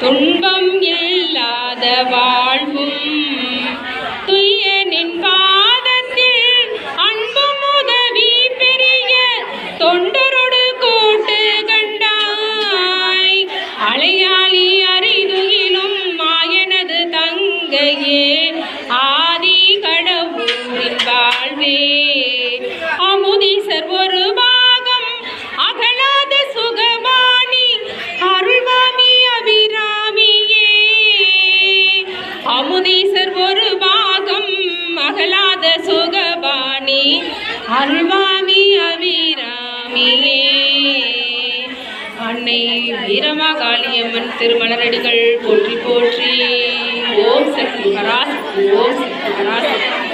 துன்பம் இல்லாத வாழ்வும் துய்யனின் பாதத்தில் அன்பும் உதவி பெரிய தொண்டரோடு கூட்டு கண்டாய். அலையாளி அறிதுயிலும் மாயனது தங்கையே ஆதி கடவுளின் வாழ்வே. அமுதீசர் ஒரு பாகம் அகலாத சுகபாணி அருள்வாமி அபிராமியே. அமுதீசர் ஒரு பாகம் அகலாத சுகபாணி அருள்வாமி அபிராமியே. அன்னை வீரமாகாளியம்மன் திருமலரடிகள் போற்றி போற்றி. ஓம் சக்தி பராசக்தி. ஓம் சக்தி பராசக்தி.